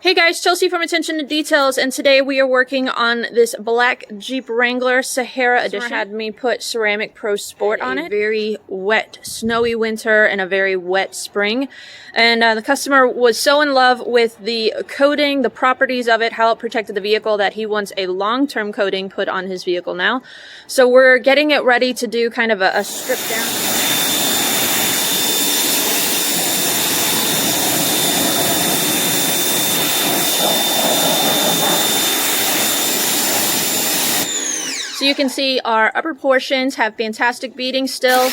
Hey guys, Chelsea from Attention to Details, and today we are working on this black Jeep Wrangler Sahara Edition. Had me put Ceramic Pro Sport on it. Very wet, snowy winter and a very wet spring. And the customer was so in love with the coating, the properties of it, how it protected the vehicle, that he wants a long-term coating put on his vehicle now. So we're getting it ready to do kind of a strip down. So you can see our upper portions have fantastic beading still.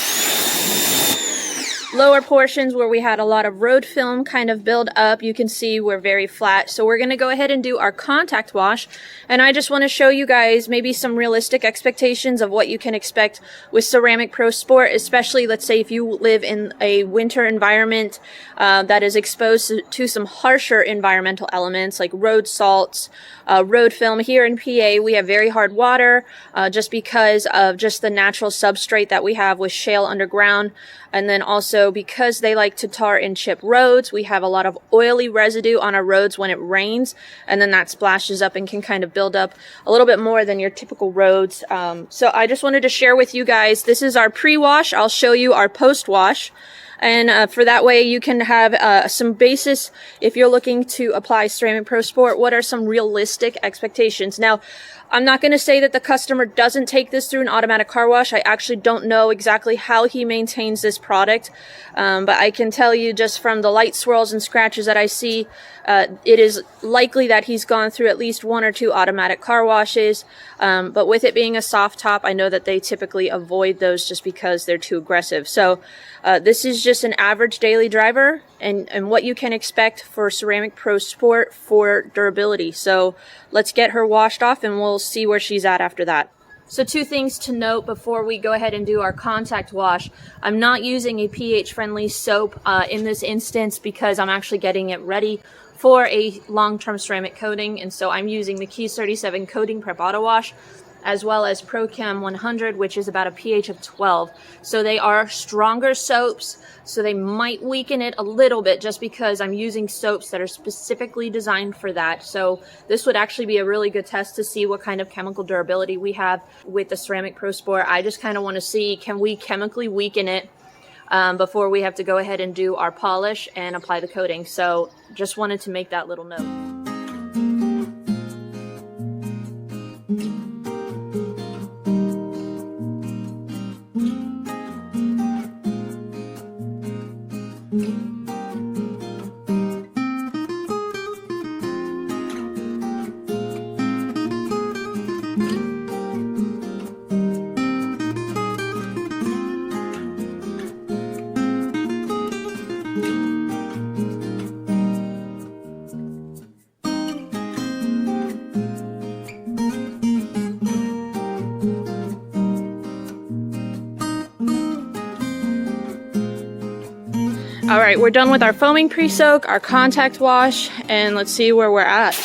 Lower portions where we had a lot of road film kind of build up, you can see we're very flat. So we're going to go ahead and do our contact wash. And I just want to show you guys maybe some realistic expectations of what you can expect with Ceramic Pro Sport, especially let's say if you live in a winter environment that is exposed to some harsher environmental elements like road salts, road film. Here in PA, we have very hard water just because of just the natural substrate that we have with shale underground. And then also because they like to tar and chip roads, we have a lot of oily residue on our roads when it rains, and then that splashes up and can kind of build up a little bit more than your typical roads. So I just wanted to share with you guys, this is our pre-wash. I'll show you our post-wash. And for that way you can have some basis if you're looking to apply Ceramic Pro Sport. What are some realistic expectations? Now, I'm not going to say that the customer doesn't take this through an automatic car wash. I actually don't know exactly how he maintains this product. But I can tell you just from the light swirls and scratches that I see, it is likely that he's gone through at least 1 or 2 automatic car washes. But with it being a soft top, I know that they typically avoid those just because they're too aggressive. So this is just an average daily driver and what you can expect for Ceramic Pro Sport for durability. So let's get her washed off and we'll see where she's at after that. So 2 things to note before we go ahead and do our contact wash. I'm not using a pH-friendly soap in this instance because I'm actually getting it ready for a long-term ceramic coating, and so I'm using the Keys 37 Coating Prep Auto Wash as well as ProChem 100, which is about a pH of 12. So they are stronger soaps, so they might weaken it a little bit just because I'm using soaps that are specifically designed for that. So this would actually be a really good test to see what kind of chemical durability we have with the Ceramic Pro Sport. I just kind of want to see, can we chemically weaken it before we have to go ahead and do our polish and apply the coating. So just wanted to make that little note. All right, we're done with our foaming pre-soak, our contact wash, and let's see where we're at.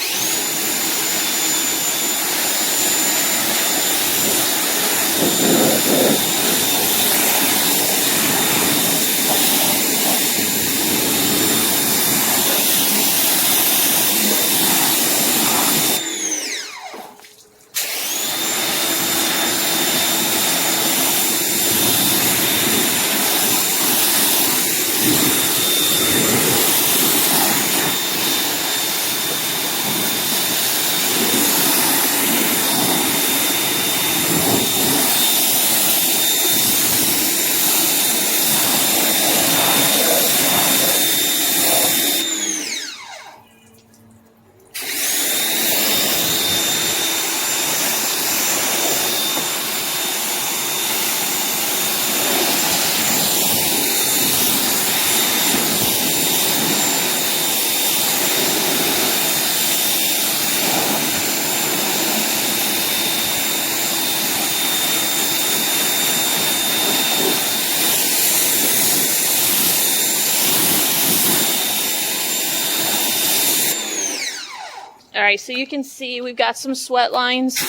All right, so you can see we've got some sweat lines.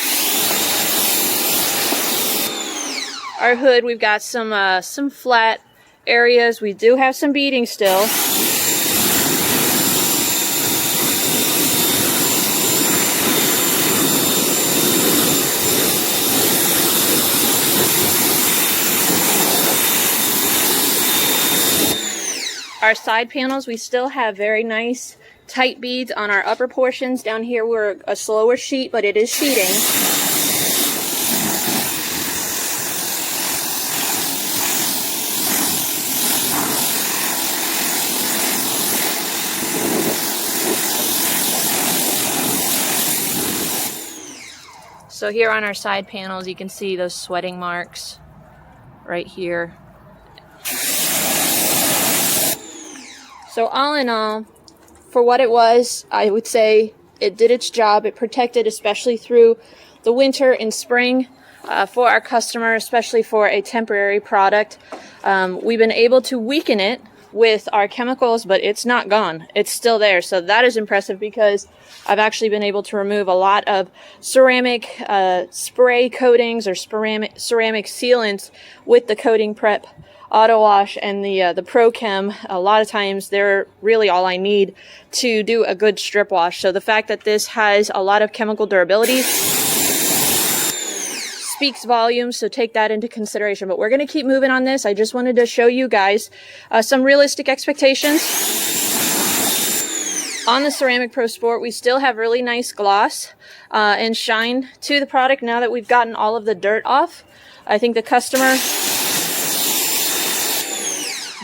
Our hood, we've got some flat areas. We do have some beading still. our side panels, we still have very nice tight beads on our upper portions. Down here we're a slower sheet, but it is sheeting. So here on our side panels, you can see those sweating marks right here. So all in all, for what it was, I would say it did its job. It protected, especially through the winter and spring, for our customer, especially for a temporary product. We've been able to weaken it with our chemicals, but it's not gone. It's still there. So that is impressive, because I've actually been able to remove a lot of ceramic spray coatings or ceramic sealants with the Coating Prep Auto Wash and the Pro Chem. A lot of times they're really all I need to do a good strip wash. So the fact that this has a lot of chemical durability speaks volumes, so take that into consideration. But we're going to keep moving on this. I just wanted to show you guys some realistic expectations. On the Ceramic Pro Sport, we still have really nice gloss and shine to the product now that we've gotten all of the dirt off. I think the customer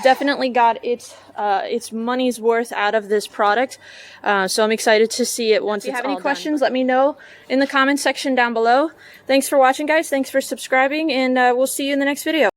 definitely got its money's worth out of this product. So I'm excited to see it once it's all done. If you have any questions, let me know in the comments section down below. Thanks for watching, guys. Thanks for subscribing, and we'll see you in the next video.